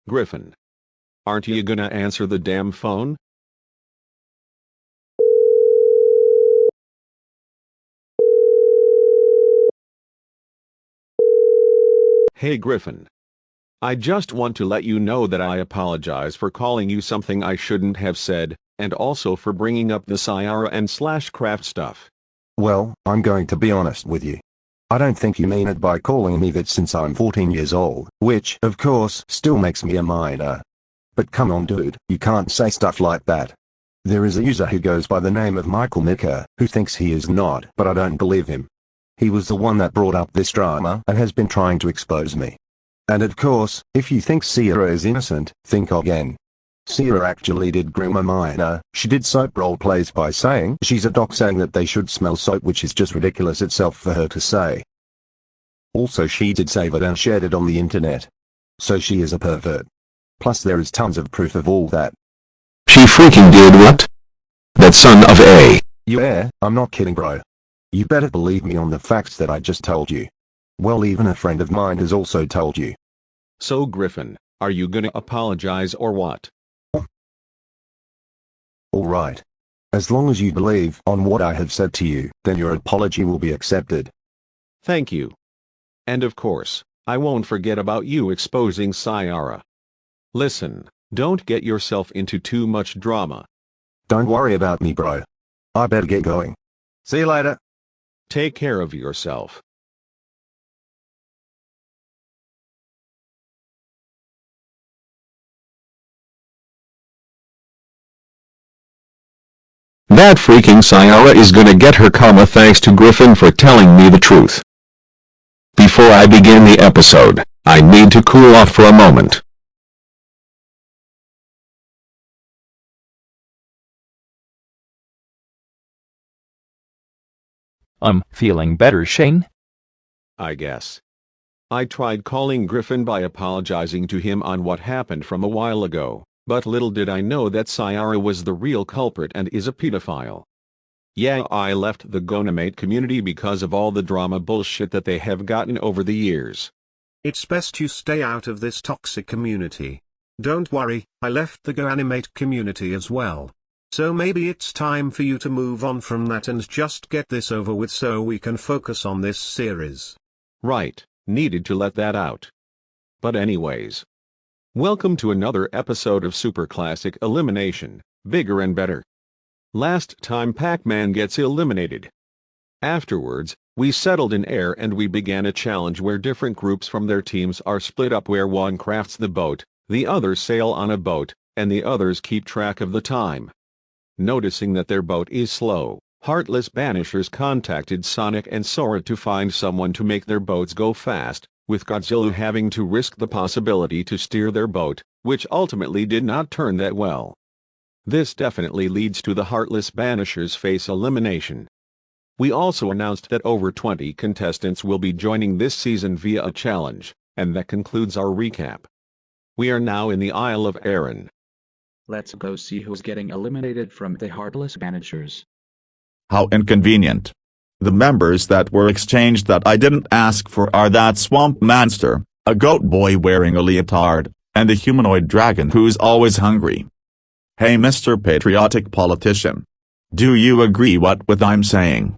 Griffin. Aren't you gonna answer the damn phone? Hey Griffin. I just want to let you know that I apologize for calling you something I shouldn't have said, and also for bringing up the Syara and Slashcraft stuff. Well, I'm going to be honest with you. I don't think you mean it by calling me that since I'm 14 years old, which, of course, still makes me a minor. But come on dude, you can't say stuff like that. There is a user who goes by the name of Michael Mika, who thinks he is not, but I don't believe him. He was the one that brought up this drama and has been trying to expose me. And of course, if you think Syara is innocent, think again. Syara actually did groom a minor. She did soap roleplays by saying she's a doc, saying that they should smell soap, which is just ridiculous itself for her to say. Also she did save it and shared it on the internet. So she is a pervert. Plus there is tons of proof of all that. She freaking did what? That son of a... Yeah, I'm not kidding bro. You better believe me on the facts that I just told you. Well, even a friend of mine has also told you. So Griffin, are you gonna apologize or what? Alright. As long as you believe on what I have said to you, then your apology will be accepted. Thank you. And of course, I won't forget about you exposing Syara. Listen, don't get yourself into too much drama. Don't worry about me bro. I better get going. See you later. Take care of yourself. That freaking Syara is gonna get her karma thanks to Griffin for telling me the truth. Before I begin the episode, I need to cool off for a moment. I'm feeling better, Shane. I guess. I tried calling Griffin by apologizing to him on what happened from a while ago, but little did I know that Syara was the real culprit and is a pedophile. Yeah, I left the Gonamate community because of all the drama bullshit that they have gotten over the years. It's best you stay out of this toxic community. Don't worry, I left the GoAnimate community as well. So maybe it's time for you to move on from that and just get this over with so we can focus on this series. Right, needed to let that out. But anyways. Welcome to another episode of Super Classic Elimination, Bigger and Better. Last time Pac-Man gets eliminated. Afterwards, we settled in air and we began a challenge where different groups from their teams are split up, where one crafts the boat, the others sail on a boat, and the others keep track of the time. Noticing that their boat is slow, heartless banishers contacted Sonic and Sora to find someone to make their boats go fast, with Godzilla having to risk the possibility to steer their boat, which ultimately did not turn that well. This definitely leads to the heartless banishers face elimination. We also announced that over 20 contestants will be joining this season via a challenge, and that concludes our recap. We are now in the Isle of Arran. Let's go see who's getting eliminated from the heartless banishers. How inconvenient. The members that were exchanged that I didn't ask for are that swamp monster, a goat boy wearing a leotard, and a humanoid dragon who's always hungry. Hey Mr. Patriotic Politician. Do you agree with what I'm saying?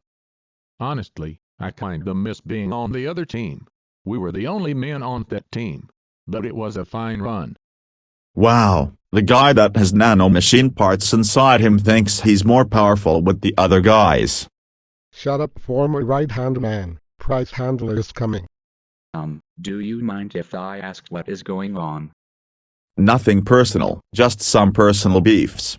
Honestly, I kinda miss being on the other team. We were the only men on that team. But it was a fine run. Wow, the guy that has nanomachine parts inside him thinks he's more powerful with the other guys. Shut up, former right-hand man. Prize handler is coming. Do you mind if I ask what is going on? Nothing personal, just some personal beefs.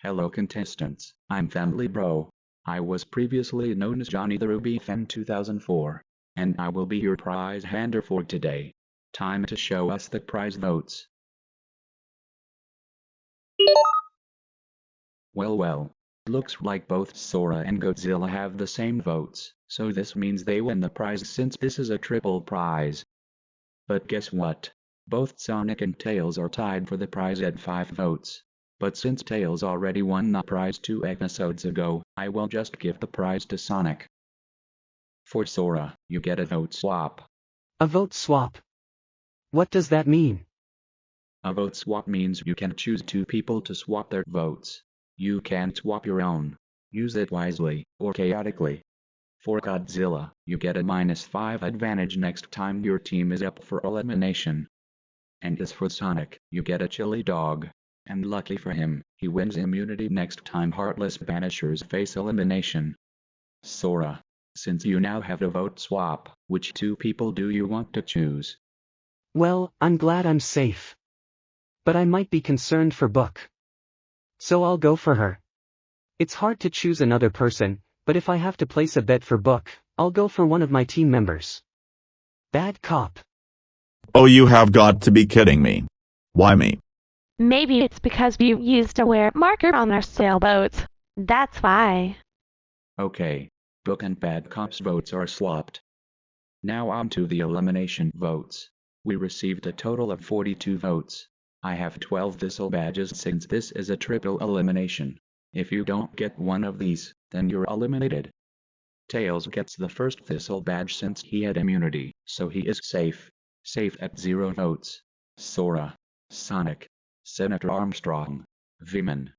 Hello contestants, I'm Family Bro. I was previously known as Johnny the Ruby Fan 2004. And I will be your prize hander for today. Time to show us the prize votes. Well, looks like both Sora and Godzilla have the same votes, so this means they win the prize since this is a triple prize. But guess what? Both Sonic and Tails are tied for the prize at 5 votes. But since Tails already won the prize 2 episodes ago, I will just give the prize to Sonic. For Sora, you get a vote swap. A vote swap? What does that mean? A vote swap means you can choose two people to swap their votes. You can swap your own. Use it wisely, or chaotically. For Godzilla, you get a -5 advantage next time your team is up for elimination. And as for Sonic, you get a chili dog. And lucky for him, he wins immunity next time Heartless Banishers face elimination. Sora, since you now have a vote swap, which two people do you want to choose? Well, I'm glad I'm safe. But I might be concerned for Book. So I'll go for her. It's hard to choose another person, but if I have to place a bet for Book, I'll go for one of my team members. Bad cop. Oh, you have got to be kidding me. Why me? Maybe it's because you used a wear marker on our sailboats. That's why. Okay. Book and Bad Cop's votes are swapped. Now on to the elimination votes. We received a total of 42 votes. I have 12 thistle badges since this is a triple elimination. If you don't get one of these, then you're eliminated. Tails gets the first thistle badge since he had immunity, so he is safe. Safe at 0 votes. Sora, Sonic, Senator Armstrong, Veman.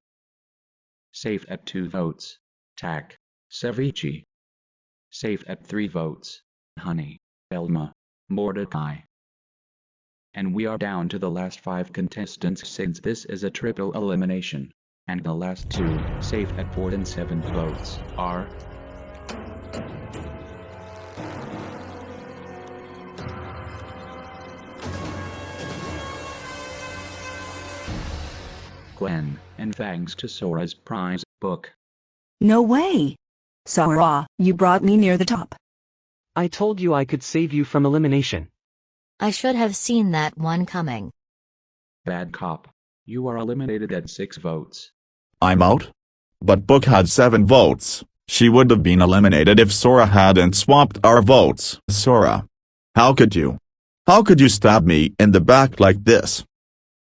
Safe at 2 votes. Tak, Ceviche. Safe at 3 votes. Honey, Elma, Mordecai. And we are down to the last 5 contestants since this is a triple elimination. And the last 2, safe at 4 and 7 votes, are... Glenn, and thanks to Sora's prize book. No way! Sora, you brought me near the top. I told you I could save you from elimination. I should have seen that one coming. Bad cop, you are eliminated at 6 votes. I'm out? But Book had 7 votes. She would have been eliminated if Sora hadn't swapped our votes. Sora. How could you? How could you stab me in the back like this?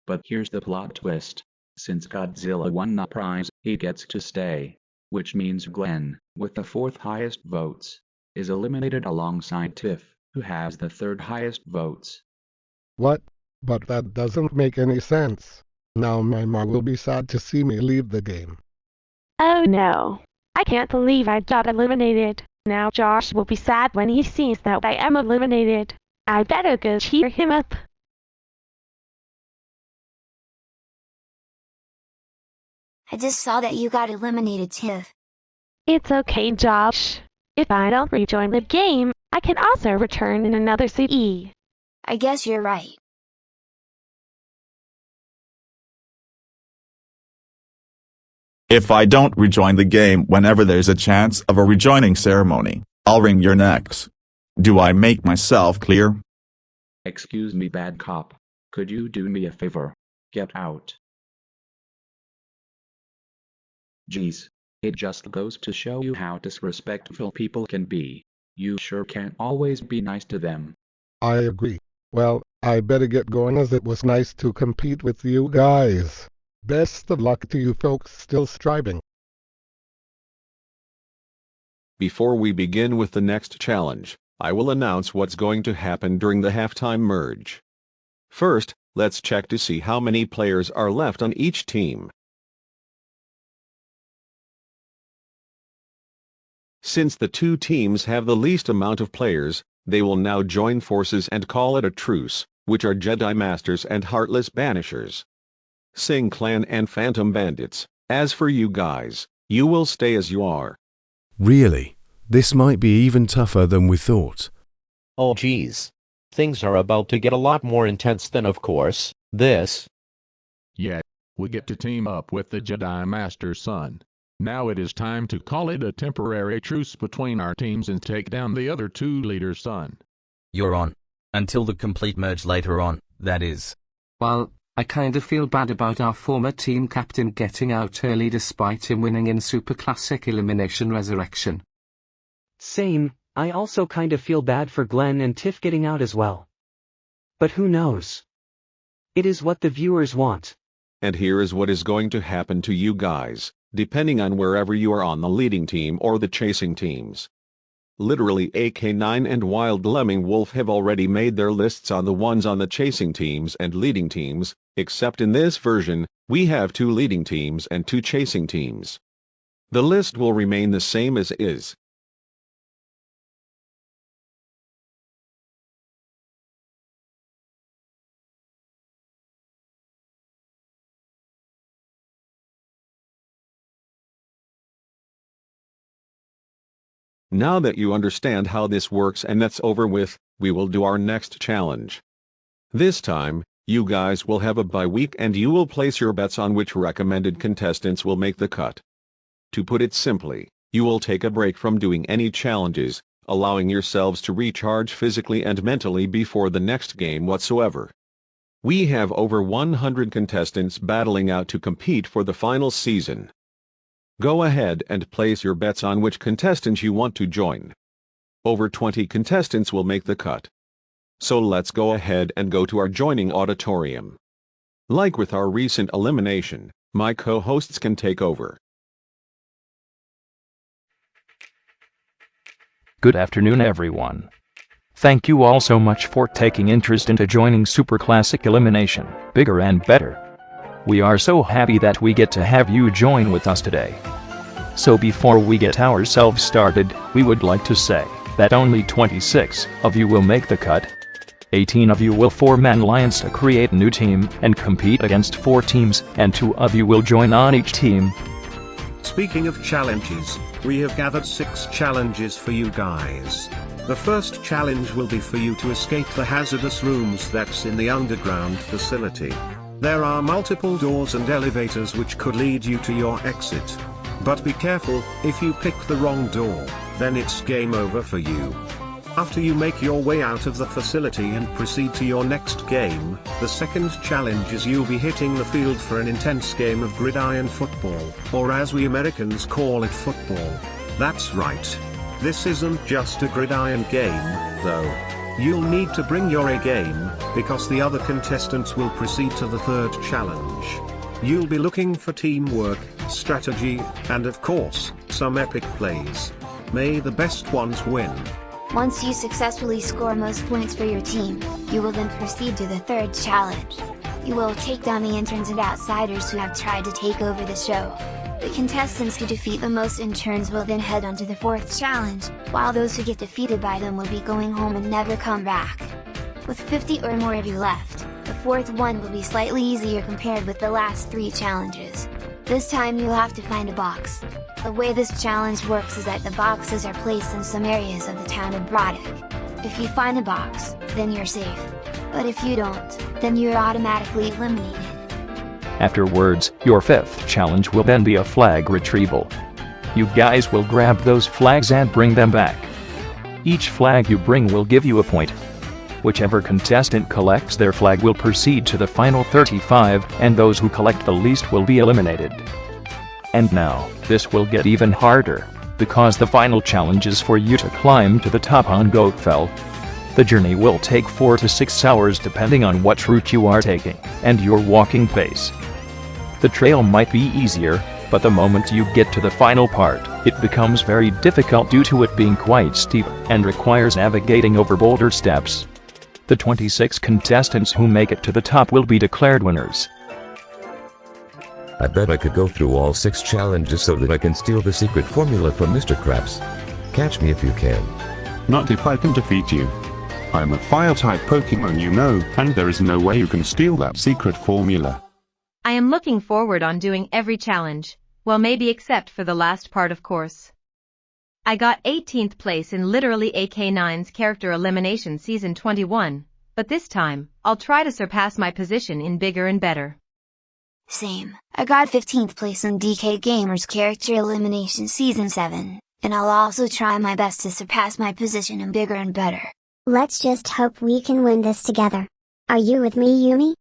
But here's the plot twist. Since Godzilla won the prize, he gets to stay. Which means Glenn, with the 4th highest votes, is eliminated alongside Tiff, who has the 3rd highest votes. What? But that doesn't make any sense. Now my mom will be sad to see me leave the game. Oh no. I can't believe I got eliminated. Now Josh will be sad when he sees that I am eliminated. I better go cheer him up. I just saw that you got eliminated, Tiff. It's okay, Josh. If I don't rejoin the game, I can also return in another SCE. I guess you're right. If I don't rejoin the game whenever there's a chance of a rejoining ceremony, I'll wring your necks. Do I make myself clear? Excuse me, bad cop. Could you do me a favor? Get out. Geez. It just goes to show you how disrespectful people can be. You sure can't always be nice to them. I agree. Well, I better get going as it was nice to compete with you guys. Best of luck to you folks still striving. Before we begin with the next challenge, I will announce what's going to happen during the halftime merge. First, let's check to see how many players are left on each team. Since the 2 teams have the least amount of players, they will now join forces and call it a truce, which are Jedi Masters and Heartless Banishers. Sing Clan and Phantom Bandits. As for you guys, you will stay as you are. Really? This might be even tougher than we thought. Oh geez. Things are about to get a lot more intense than of course, this. Yeah, we get to team up with the Jedi Master's son. Now it is time to call it a temporary truce between our teams and take down the other 2 leaders' son. You're on. Until the complete merge later on, that is. Well, I kinda feel bad about our former team captain getting out early despite him winning in Super Classic Elimination Resurrection. Same, I also kinda feel bad for Glenn and Tiff getting out as well. But who knows? It is what the viewers want. And here is what is going to happen to you guys, depending on wherever you are on the leading team or the chasing teams. Literally AK9 and Wild Lemming Wolf have already made their lists on the ones on the chasing teams and leading teams, except in this version, we have 2 leading teams and 2 chasing teams. The list will remain the same as is. Now that you understand how this works and that's over with, we will do our next challenge. This time, you guys will have a bye week and you will place your bets on which recommended contestants will make the cut. To put it simply, you will take a break from doing any challenges, allowing yourselves to recharge physically and mentally before the next game whatsoever. We have over 100 contestants battling out to compete for the final season. Go ahead and place your bets on which contestants you want to join. Over 20 contestants will make the cut. So let's go ahead and go to our joining auditorium. Like with our recent elimination, my co-hosts can take over. Good afternoon, everyone. Thank you all so much for taking interest into joining Super Classic Elimination, Bigger and Better. We are so happy that we get to have you join with us today. So before we get ourselves started, we would like to say that only 26 of you will make the cut. 18 of you will form an alliance to create a new team and compete against 4 teams, and 2 of you will join on each team. Speaking of challenges, we have gathered 6 challenges for you guys. The first challenge will be for you to escape the hazardous rooms that's in the underground facility. There are multiple doors and elevators which could lead you to your exit. But be careful, if you pick the wrong door, then it's game over for you. After you make your way out of the facility and proceed to your next game, the second challenge is you'll be hitting the field for an intense game of gridiron football, or as we Americans call it, football. That's right. This isn't just a gridiron game, though. You'll need to bring your A game, because the other contestants will proceed to the third challenge. You'll be looking for teamwork, strategy, and of course, some epic plays. May the best ones win. Once you successfully score most points for your team, you will then proceed to the third challenge. You will take down the interns and outsiders who have tried to take over the show. The contestants who defeat the most interns will then head on to the fourth challenge, while those who get defeated by them will be going home and never come back. With 50 or more of you left, the fourth one will be slightly easier compared with the last 3 challenges. This time you'll have to find a box. The way this challenge works is that the boxes are placed in some areas of the town of Broderick. If you find a box, then you're safe. But if you don't, then you're automatically eliminated. Afterwards, your 5th challenge will then be a flag retrieval. You guys will grab those flags and bring them back. Each flag you bring will give you a point. Whichever contestant collects their flag will proceed to the final 35, and those who collect the least will be eliminated. And now, this will get even harder, because the final challenge is for you to climb to the top on Goatfell. The journey will take 4 to 6 hours depending on what route you are taking, and your walking pace. The trail might be easier, but the moment you get to the final part, it becomes very difficult due to it being quite steep, and requires navigating over boulder steps. The 26 contestants who make it to the top will be declared winners. I bet I could go through all 6 challenges so that I can steal the secret formula from Mr. Krabs. Catch me if you can. Not if I can defeat you. I'm a fire-type Pokemon, you know, and there is no way you can steal that secret formula. I am looking forward on doing every challenge, well, maybe except for the last part, of course. I got 18th place in literally AK9's Character Elimination Season 21, but this time, I'll try to surpass my position in Bigger and Better. Same. I got 15th place in DK Gamer's Character Elimination Season 7, and I'll also try my best to surpass my position in Bigger and Better. Let's just hope we can win this together. Are you with me, Yumi?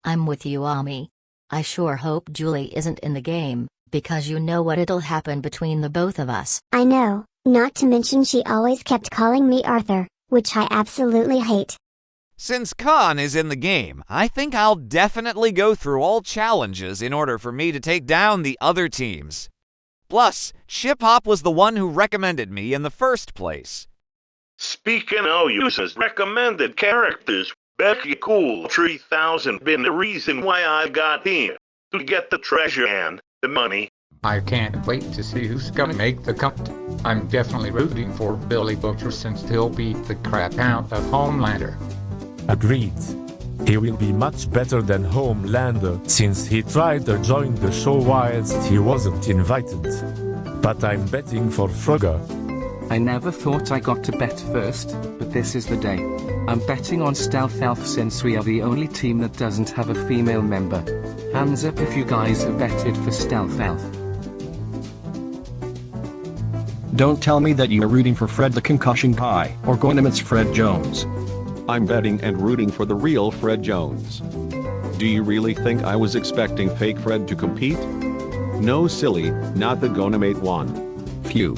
I'm with you, Ami. I sure hope Julie isn't in the game, because you know what it'll happen between the both of us. I know, not to mention she always kept calling me Arthur, which I absolutely hate. Since Khan is in the game, I think I'll definitely go through all challenges in order for me to take down the other teams. Plus, Ship Hop was the one who recommended me in the first place. Speaking of users recommended characters, Becky Cool 3000 been the reason why I got here. To get the treasure and the money. I can't wait to see who's gonna make the cut. I'm definitely rooting for Billy Butcher since he'll beat the crap out of Homelander. Agreed. He will be much better than Homelander since he tried to join the show whilst he wasn't invited. But I'm betting for Frogger. I never thought I got to bet first, but this is the day. I'm betting on Stealth Elf since we are the only team that doesn't have a female member. Hands up if you guys have betted for Stealth Elf. Don't tell me that you're rooting for Fred the Concussion Guy, or Gonemit's Fred Jones. I'm betting and rooting for the real Fred Jones. Do you really think I was expecting fake Fred to compete? No silly, not the Gonemate one. Phew.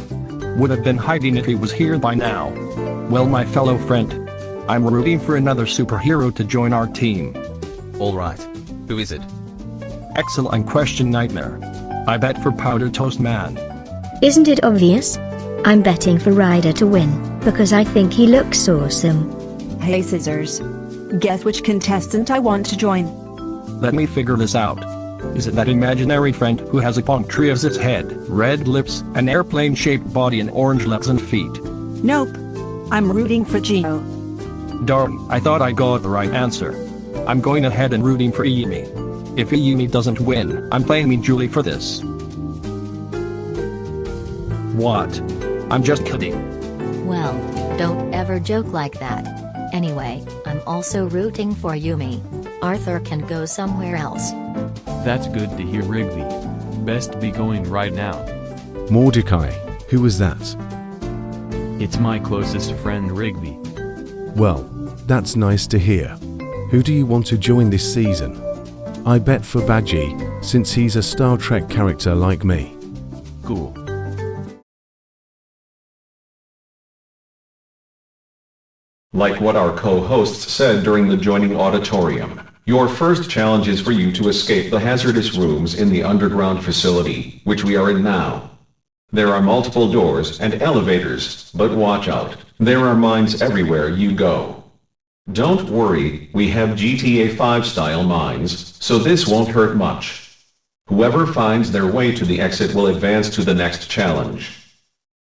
Would have been hiding if he was here by now. Well, my fellow friend, I'm rooting for another superhero to join our team. Alright. Who is it? Excellent question, Nightmare. I bet for Powder Toast Man. Isn't it obvious? I'm betting for Ryder to win, because I think he looks awesome. Hey Scissors. Guess which contestant I want to join? Let me figure this out. Is it that imaginary friend who has a punctilious head, red lips, an airplane-shaped body and orange legs and feet? Nope. I'm rooting for Geo. Darn, I thought I got the right answer. I'm going ahead and rooting for Amy. If Amy doesn't win, I'm blaming Julie for this. What? I'm just kidding. Well, don't ever joke like that. Anyway, I'm also rooting for Yumi. Arthur can go somewhere else. That's good to hear, Wrigley. Best be going right now. Mordecai, who was that? It's my closest friend Wrigley. Well, that's nice to hear. Who do you want to join this season? I bet for Badgie, since he's a Star Trek character like me. Cool. Like what our co-hosts said during the joining auditorium, your first challenge is for you to escape the hazardous rooms in the underground facility, which we are in now. There are multiple doors and elevators, but watch out, there are mines everywhere you go. Don't worry, we have GTA 5 style mines, so this won't hurt much. Whoever finds their way to the exit will advance to the next challenge.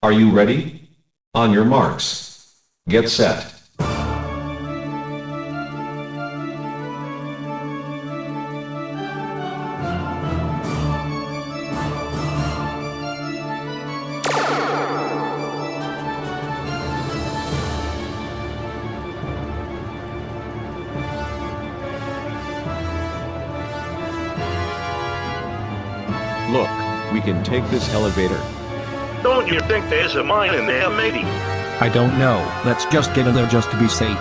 Are you ready? On your marks. Get set. Look, we can take this elevator. Don't you think there's a mine in there, matey? I don't know, let's just get in there just to be safe.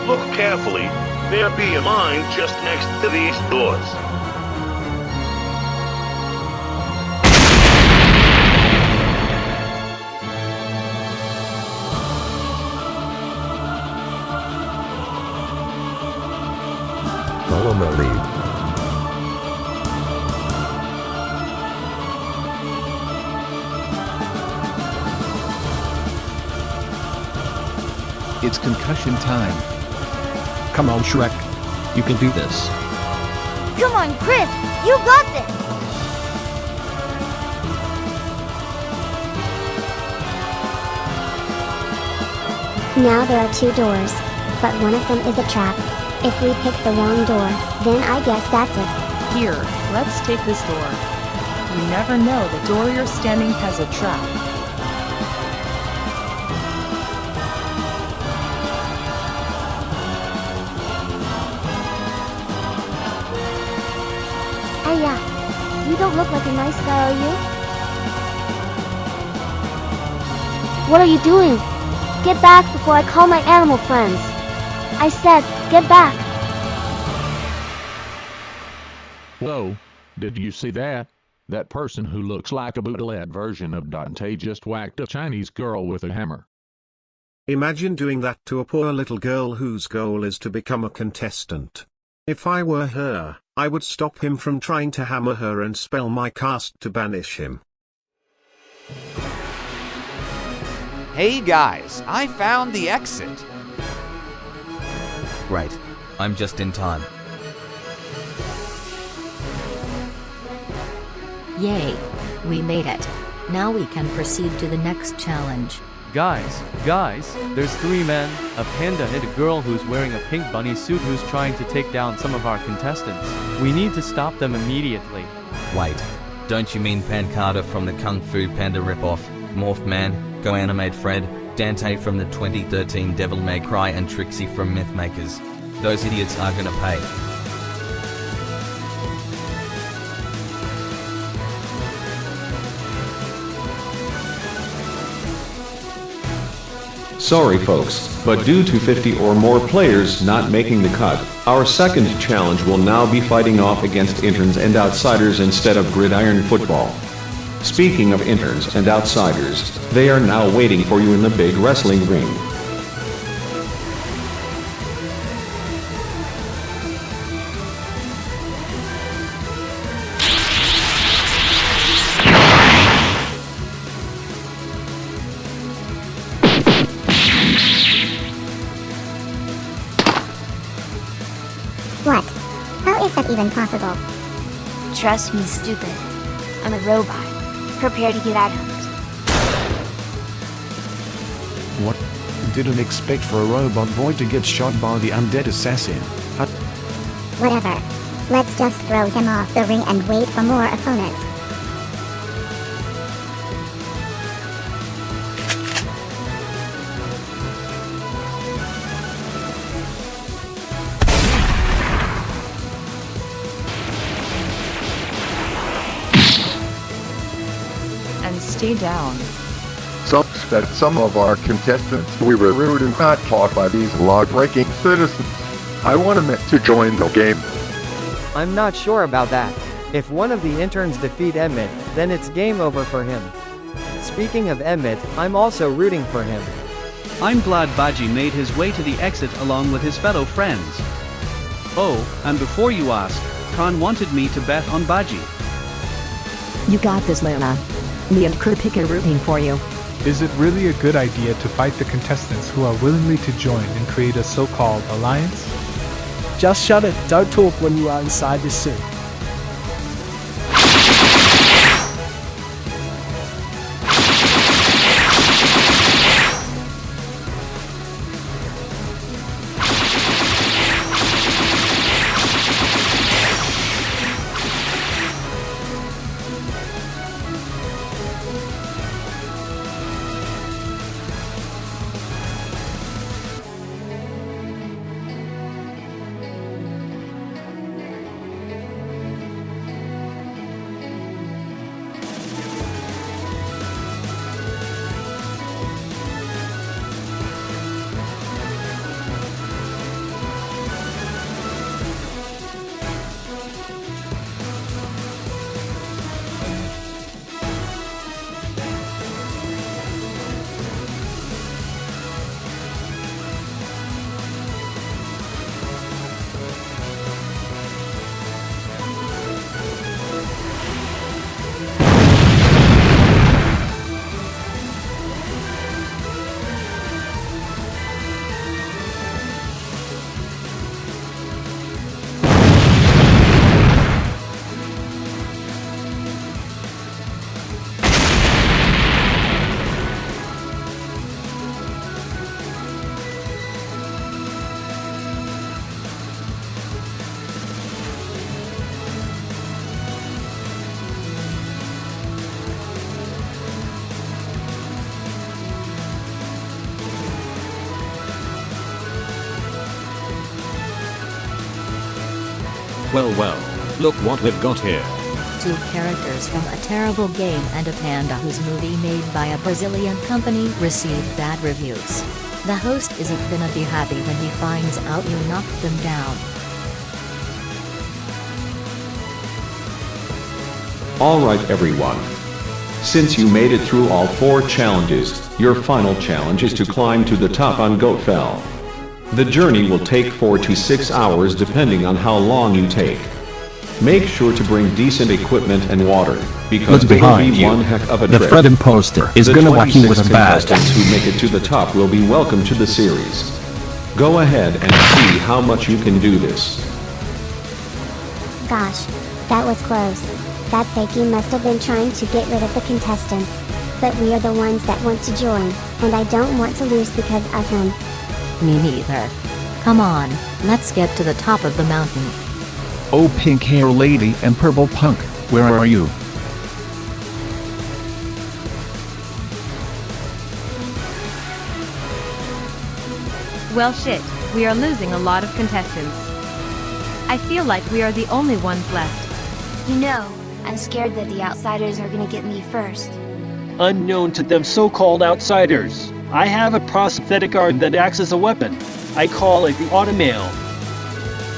Look carefully. There be a mine just next to these doors. Follow my lead. It's concussion time. Come on, Shrek. You can do this. Come on, Chris! You got this! Now there are two doors, but one of them is a trap. If we pick the wrong door, then I guess that's it. Here, let's take this door. You never know, the door you're standing has a trap. Hey, you don't look like a nice guy, are you? What are you doing? Get back before I call my animal friends. I said, get back. Whoa, did you see that? That person who looks like a bootleg version of Dante just whacked a Chinese girl with a hammer. Imagine doing that to a poor little girl whose goal is to become a contestant. If I were her, I would stop him from trying to hammer her and spell my cast to banish him. Hey guys, I found the exit. Great. I'm just in time. Yay! We made it. Now we can proceed to the next challenge. Guys, there's 3 men, a panda and a girl who's wearing a pink bunny suit who's trying to take down some of our contestants. We need to stop them immediately. Wait, don't you mean Pancada from the Kung Fu Panda ripoff, Morph Man, Go Animate Fred, Dante from the 2013 Devil May Cry and Trixie from Mythmakers? Those idiots are gonna pay. Sorry folks, but due to 50 or more players not making the cut, our second challenge will now be fighting off against interns and outsiders instead of gridiron football. Speaking of interns and outsiders, they are now waiting for you in the big wrestling ring. What? How is that even possible? Trust me, stupid. I'm a robot. Prepare to get out-hooked. What? Didn't expect for a robot boy to get shot by the undead assassin. Whatever. Let's just throw him off the ring and wait for more opponents. And stay down. Suspect some of our contestants we were rude and not taught by these law-breaking citizens. I want them to join the game. I'm not sure about that. If one of the interns defeat Emmett, then it's game over for him. Speaking of Emmett, I'm also rooting for him. I'm glad Baji made his way to the exit along with his fellow friends. Oh, and before you ask, Khan wanted me to bet on Baji. You got this, Layla. Me and Kritik are rooting for you. Is it really a good idea to fight the contestants who are willingly to join and create a so-called alliance? Just shut it, don't talk when you are inside this suit. Well, look what we've got here. Two characters from a terrible game and a panda whose movie made by a Brazilian company received bad reviews. The host isn't gonna be happy when he finds out you knocked them down. Alright everyone. Since you made it through all 4 challenges, your final challenge is to climb to the top on Goat Fell. The journey will take 4 to 6 hours depending on how long you take. Make sure to bring decent equipment and water, because Look it will behind be you. one heck of a The trip. Fred imposter is gonna whack you with a bat. The 26 contestants who make it to the top will be welcome to the series. Go ahead and see how much you can do this. Gosh, that was close. That fakie must have been trying to get rid of the contestants. But we are the ones that want to join, and I don't want to lose because of him. Me neither. Come on, let's get to the top of the mountain. Oh, pink hair lady and purple punk, where are you? Well shit, we are losing a lot of contestants. I feel like we are the only ones left. You know, I'm scared that the outsiders are gonna get me first. Unknown to them so-called outsiders, I have a prosthetic arm that acts as a weapon. I call it the automail.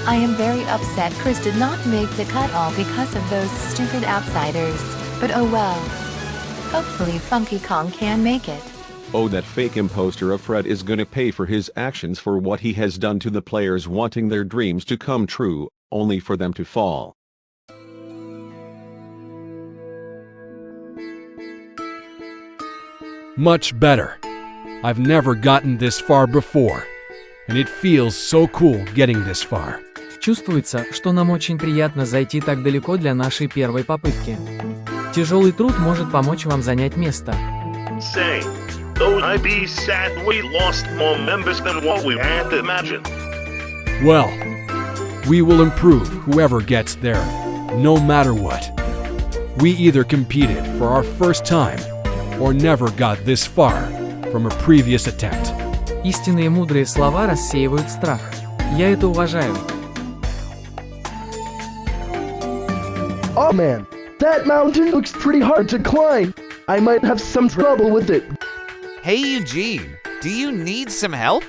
I am very upset Chris did not make the cut all because of those stupid outsiders. But oh well. Hopefully Funky Kong can make it. Oh, that fake imposter of Fred is gonna pay for his actions for what he has done to the players wanting their dreams to come true, only for them to fall. Much better. I've never gotten this far before, and it feels so cool getting this far. Чувствуется, что нам очень приятно зайти так далеко для нашей первой попытки. Тяжелый труд может помочь вам занять место. Say, though I be sad we lost more members than what we had imagined. Well, we will improve whoever gets there, no matter what. We either competed for our first time, or never got this far from a previous attempt. Истинные мудрые слова рассеивают страх. Я это уважаю. Oh man, that mountain looks pretty hard to climb. I might have some trouble with it. Hey Eugene, do you need some help?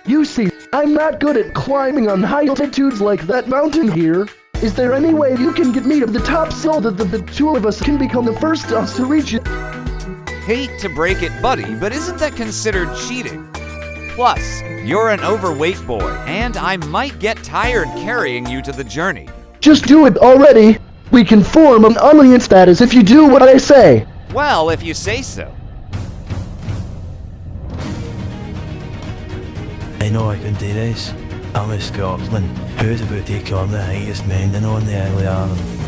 You see, I'm not good at climbing on high altitudes like that mountain here. Is there any way you can get me to the top so that the two of us can become the first us to reach it? Hate to break it, buddy, but isn't that considered cheating? Plus, you're an overweight boy, and I might get tired carrying you to the journey. Just do it already. We can form an alliance status if you do what I say. Well, if you say so. I know I can do this. I'm a Scotsman. Who's about to become the highest mountain on the Isle of Arran?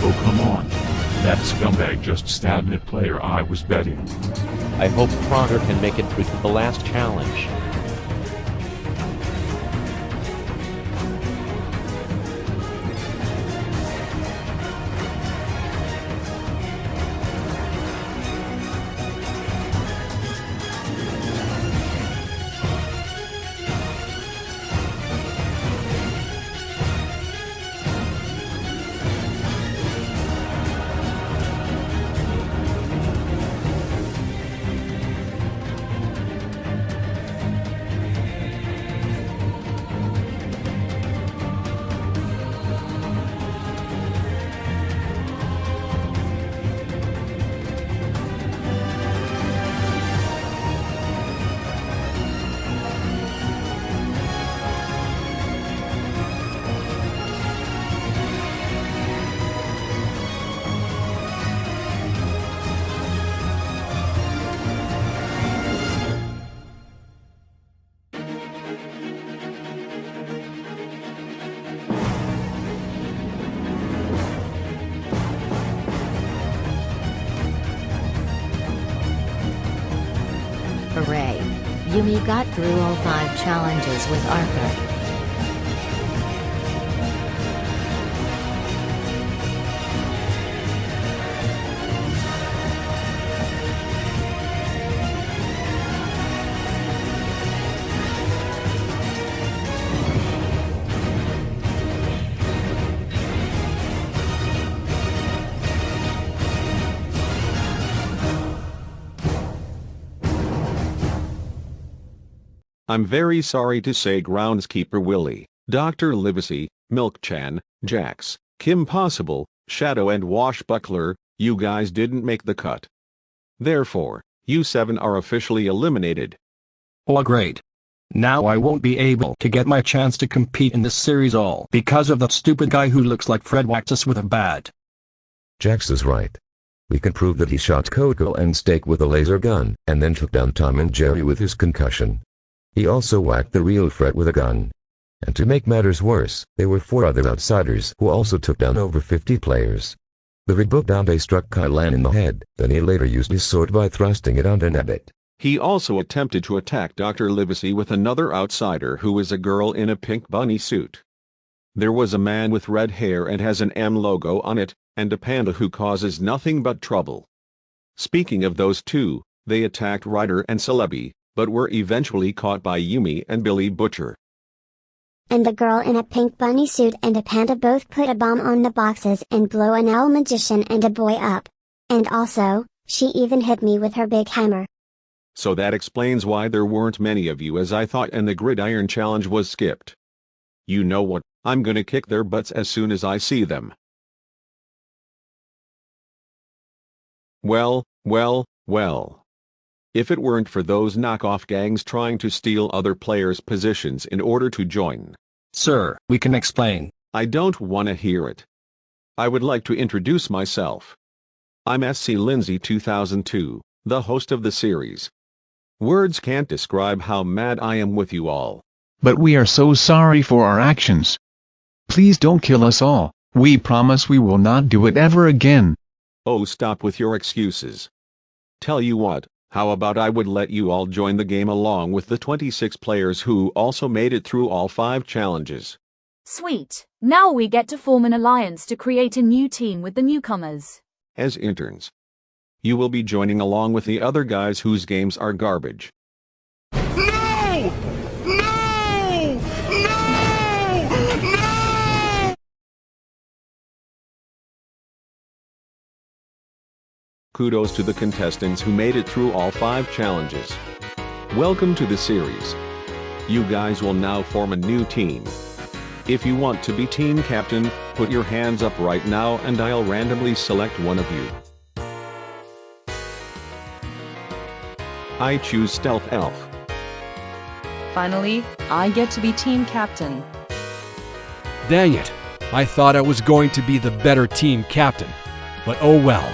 Oh, come on. That scumbag just stabbed the player I was betting. I hope Frogger can make it through to the last challenge. Yumi got through all 5 challenges with Arthur. I'm very sorry to say Groundskeeper Willie, Dr. Livesey, Milk-chan, Jax, Kim Possible, Shadow and Washbuckler, you guys didn't make the cut. Therefore, you 7 are officially eliminated. Oh great. Now I won't be able to get my chance to compete in this series all because of that stupid guy who looks like Fred Waxus with a bat. Jax is right. We can prove that he shot Coco and Steak with a laser gun, and then took down Tom and Jerry with his concussion. He also whacked the real Fred with a gun. And to make matters worse, there were 4 other outsiders who also took down over 50 players. The Rebuk Dante struck Kylan in the head, then he later used his sword by thrusting it onto Nebbit. He also attempted to attack Dr. Livesey with another outsider who is a girl in a pink bunny suit. There was a man with red hair and has an M logo on it, and a panda who causes nothing but trouble. Speaking of those 2, they attacked Ryder and Celebi, but were eventually caught by Yumi and Billy Butcher. And the girl in a pink bunny suit and a panda both put a bomb on the boxes and blow an owl magician and a boy up. And also, she even hit me with her big hammer. So that explains why there weren't many of you as I thought and the Gridiron Challenge was skipped. You know what, I'm gonna kick their butts as soon as I see them. Well. If it weren't for those knockoff gangs trying to steal other players' positions in order to join. Sir, we can explain. I don't want to hear it. I would like to introduce myself. I'm SC Lindsay 2002, the host of the series. Words can't describe how mad I am with you all. But we are so sorry for our actions. Please don't kill us all. We promise we will not do it ever again. Oh, stop with your excuses. Tell you what. How about I would let you all join the game along with the 26 players who also made it through all 5 challenges. Sweet. Now we get to form an alliance to create a new team with the newcomers. As interns. You will be joining along with the other guys whose games are garbage. No! No! No! No! Kudos to the contestants who made it through all 5 challenges. Welcome to the series. You guys will now form a new team. If you want to be team captain, put your hands up right now and I'll randomly select one of you. I choose Stealth Elf. Finally, I get to be team captain. Dang it, I thought I was going to be the better team captain, but oh well.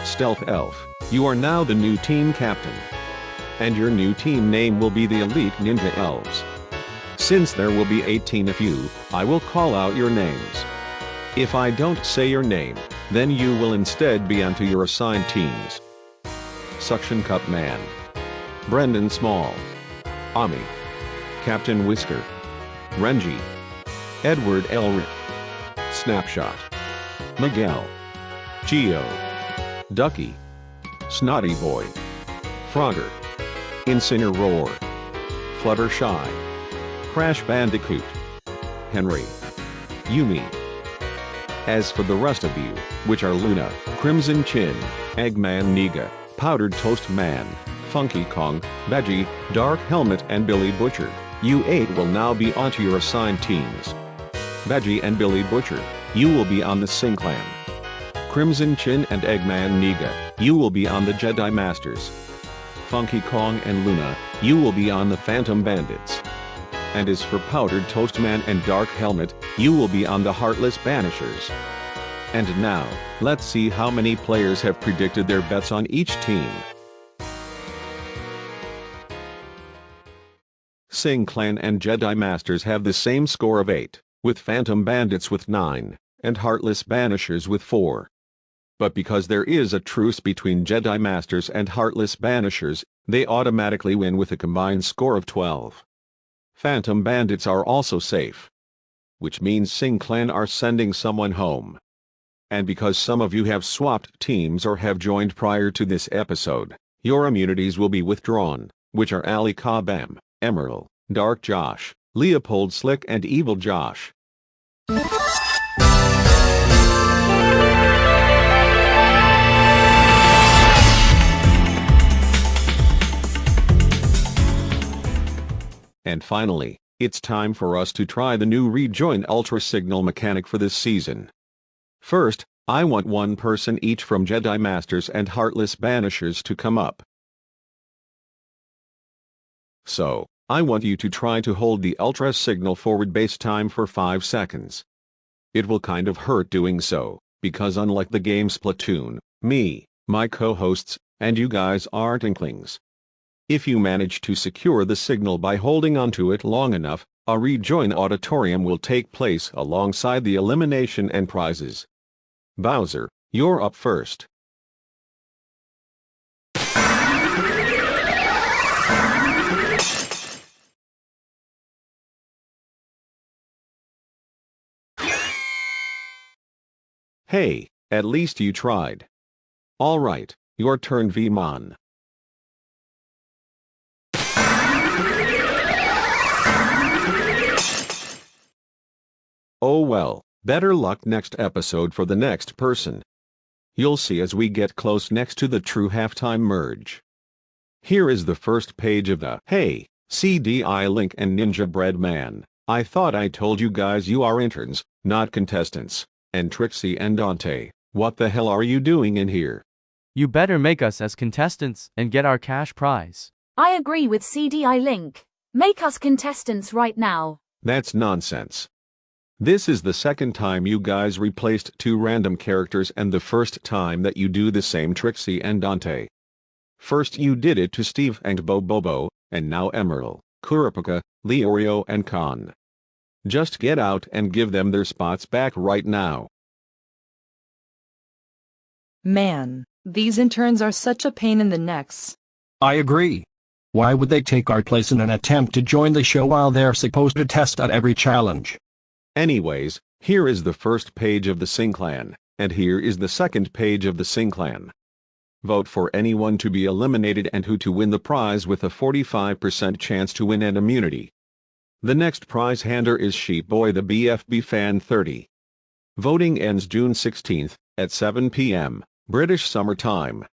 Stealth Elf, you are now the new team captain. And your new team name will be the Elite Ninja Elves. Since there will be 18 of you, I will call out your names. If I don't say your name, then you will instead be onto your assigned teams. Suction Cup Man, Brendan Small, Ami, Captain Whisker, Renji, Edward Elric, Snapshot, Miguel, Geo, Ducky, Snotty Boy, Frogger, Incineroar, Fluttershy, Crash Bandicoot, Henry, Yumi. As for the rest of you, which are Luna, Crimson Chin, Eggman Niga, Powdered Toast Man, Funky Kong, Veggie, Dark Helmet and Billy Butcher, you 8 will now be onto your assigned teams. Veggie and Billy Butcher, you will be on the Sing Clan. Crimson Chin and Eggman Niga, you will be on the Jedi Masters. Funky Kong and Luna, you will be on the Phantom Bandits. And as for Powdered Toast Man and Dark Helmet, you will be on the Heartless Banishers. And now, let's see how many players have predicted their bets on each team. Sing Clan and Jedi Masters have the same score of 8, with Phantom Bandits with 9, and Heartless Banishers with 4. But because there is a truce between Jedi Masters and Heartless Banishers, They automatically win with a combined score of 12. Phantom Bandits are also safe, which means Sing Clan are sending someone home. And because some of you have swapped teams or have joined prior to this episode, your immunities will be withdrawn, which are Ali Kabam, Emerald, Dark Josh, Leopold Slick and Evil Josh. And finally, it's time for us to try the new Rejoin Ultra Signal mechanic for this season. First, I want one person each from Jedi Masters and Heartless Banishers to come up. So, I want you to try to hold the Ultra Signal forward base time for 5 seconds. It will kind of hurt doing so, because unlike the game Splatoon, me, my co-hosts, and you guys aren't Inklings. If you manage to secure the signal by holding onto it long enough, a rejoin auditorium will take place alongside the elimination and prizes. Bowser, you're up first. Hey, at least you tried. All right, your turn, V-Mon. Oh well, better luck next episode for the next person. You'll see as we get close next to the true halftime merge. Here is the first page of the Hey, CDI link and Ninja Bread Man. I thought I told you guys you are interns, not contestants. And Trixie and Dante, what the hell are you doing in here? You better make us as contestants and get our cash prize. I agree with CDI Link. Make us contestants right now. That's nonsense. This is the second time you guys replaced 2 random characters and the first time that you do the same, Trixie and Dante. First you did it to Steve and Bobo, and now Emerald, Kurapika, Leorio and Khan. Just get out and give them their spots back right now. Man, these interns are such a pain in the necks. I agree. Why would they take our place in an attempt to join the show while they're supposed to test at every challenge? Anyways, here is the first page of the Sing Clan, and here is the second page of the Sing Clan. Vote for anyone to be eliminated and who to win the prize with a 45% chance to win an immunity. The next prize hander is Sheepboy the BFB Fan 30. Voting ends June 16th, at 7 p.m., British Summer Time.